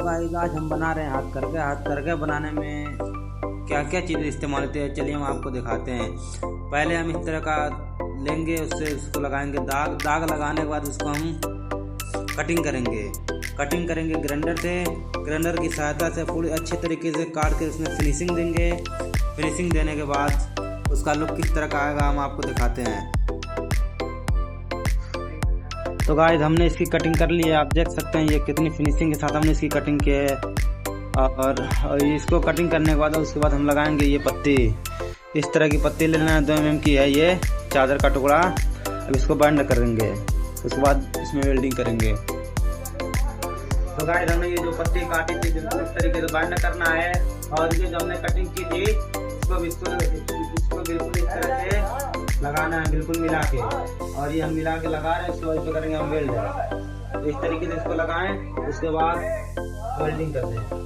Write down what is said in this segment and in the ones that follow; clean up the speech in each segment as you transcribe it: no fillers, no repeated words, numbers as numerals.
Guys आज हम बना रहे हैं हाथ करके बनाने में क्या क्या चीज़ें इस्तेमाल होती है, चलिए हम आपको दिखाते हैं। पहले हम इस तरह का लेंगे, उसको लगाएंगे दाग लगाने के बाद उसको हम कटिंग करेंगे ग्राइंडर से। ग्राइंडर की सहायता से पूरी अच्छे तरीके से काट के उसमें फिनिशिंग देंगे। फिनिशिंग देने के बाद उसका लुक किस तरह का आएगा हम आपको दिखाते हैं। तो गाइस हमने इसकी कटिंग कर ली है, आप देख सकते हैं ये कितनी फिनिशिंग के साथ हमने इसकी कटिंग की है। और इसको कटिंग करने के बाद उसके बाद हम लगाएंगे ये पत्ती। इस तरह की पत्ती लेना है, 2 mm की है ये चादर का टुकड़ा। अब इसको बाइंड करेंगे, उसके बाद इसमें वेल्डिंग करेंगे। तो गाइस हमने ये जो पत्ती काटी थी बिल्कुल इस तरीके से बाइंड करना है। और ये जो हमने कटिंग की थी इसको बिल्कुल इस तरह से लगाना है, बिल्कुल मिला के। और ये हम मिला के लगा रहे हैं, इसके बाद इसको करेंगे हम वेल्ड। तो इस तरीके से इसको लगाएं, उसके बाद वेल्डिंग करते हैं।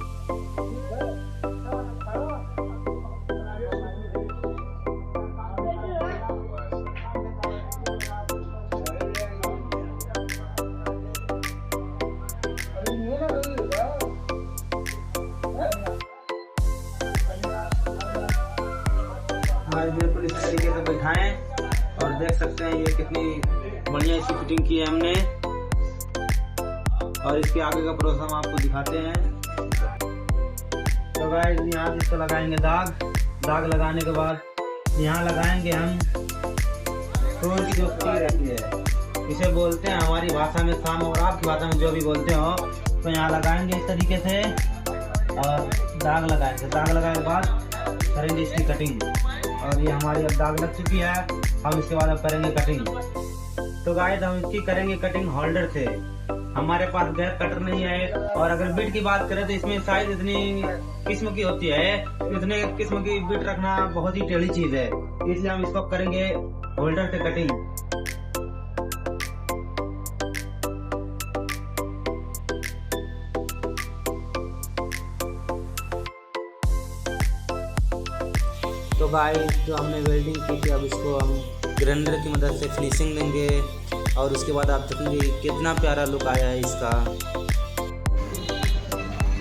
बिल्कुल इस तरीके से बैठाएं और देख सकते हैं ये कितनी बढ़िया इसकी फिटिंग की है हमने। और इसके आगे का प्रोसेस हम आपको दिखाते हैं। तो गाइस यहाँ इसको लगाएंगे दाग लगाने के बाद यहाँ लगाएंगे हम फ्लोर की जो पट्टी रहती है, इसे बोलते हैं हमारी भाषा में शाम, और आपकी भाषा में जो भी बोलते हो। तो यहाँ लगाएंगे इस तरीके से और दाग लगाने के बाद करेंगे इसकी कटिंग। और ये हमारी अब दाग लग चुकी है, हम इसके बाद अब करेंगे कटिंग। तो गाइस हम इसकी करेंगे कटिंग होल्डर से। हमारे पास गैस कटर नहीं है। और अगर बीट की बात करें तो इसमें साइज इतनी किस्म की होती है, इतने किस्म की बीट रखना बहुत ही टेढ़ी चीज है, इसलिए हम इसको करेंगे होल्डर से कटिंग। तो गाइस जो हमने वेल्डिंग की थी अब इसको हम ग्राइंडर की मदद से फिनिशिंग देंगे। और उसके बाद आप देखेंगे कितना प्यारा लुक आया है इसका।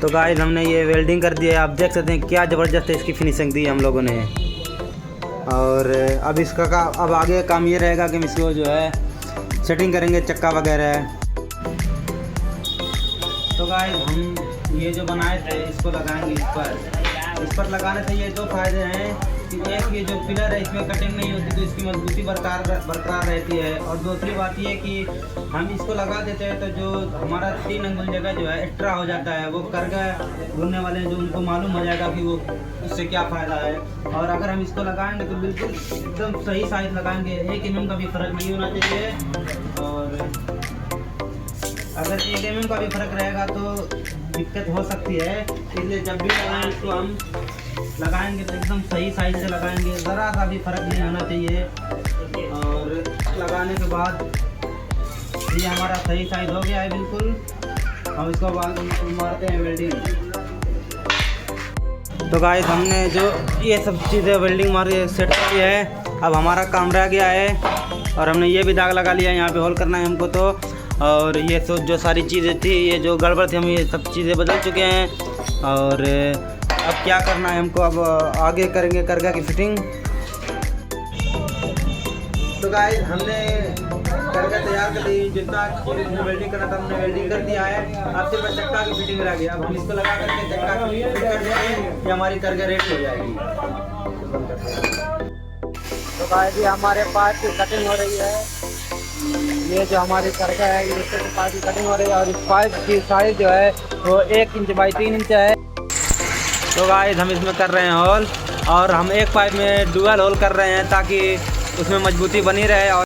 तो गाइस हमने ये वेल्डिंग कर दिया है, आप देख सकते हैं क्या ज़बरदस्त इसकी फिनिशिंग दी हम लोगों ने। और अब इसका अब आगे काम ये रहेगा कि हम इसको जो है सेटिंग करेंगे चक्का वगैरह। तो गाइस हम ये जो बनाए थे इसको लगाएंगे इस पर लगाने से ये 2 फायदे हैं कि एक ये जो पिलर है इसमें कटिंग नहीं होती तो इसकी मजबूती बरकरार रहती है। और दूसरी बात ये कि हम इसको लगा देते हैं तो जो हमारा 3 अंगुल जगह जो है एक्स्ट्रा हो जाता है, वो करके ढूंढने वाले जो उनको मालूम हो जाएगा कि वो उससे क्या फ़ायदा है। और अगर हम इसको लगाएंगे तो बिल्कुल एकदम सही साइज लगाएंगे, 1 mm का भी फ़र्क नहीं होना चाहिए। और अगर 1 mm का भी फ़र्क रहेगा तो दिक्कत हो सकती है, इसलिए जब भी लगाएं इसको हम लगाएंगे तो एकदम सही साइज से लगाएंगे, ज़रा सा भी फर्क नहीं होना चाहिए। और लगाने के बाद ये हमारा सही साइज हो गया है बिल्कुल। हम इसको मारते हैं वेल्डिंग। तो गाइस हमने जो ये सब चीज़ें वेल्डिंग मार के सेट कर दिया है, अब हमारा काम रह गया है। और हमने ये भी दाग लगा लिया है, यहाँ पे होल करना है हमको। तो और ये तो जो सारी चीज़ें थी, ये जो गड़बड़ थी, हम ये सब चीज़ें बदल चुके हैं। और अब क्या करना है हमको, अब आगे करेंगे करगा की फिटिंग। तो गाइस हमने करगा तैयार कर दी, जितना वेल्डिंग करना था हमने वेल्डिंग कर दिया है। अब सिर्फ चक्का की फिटिंग रह गई। अब हम इसको लगा करके चक्का की फिटिंग कर देंगे, ये हमारी करगा रेडी हो जाएगी। तो गाइस ये हमारे पास की कटिंग हो रही है, ये जो हमारी करगा है इसके पास की कटिंग हो रही है। और इस पाइप की साइज जो है वो 1 इंच बाई 3 इंच है। तो गाइस हम इसमें कर रहे हैं होल, और हम एक पाइप में डुअल होल कर रहे हैं ताकि उसमें मजबूती बनी रहे। और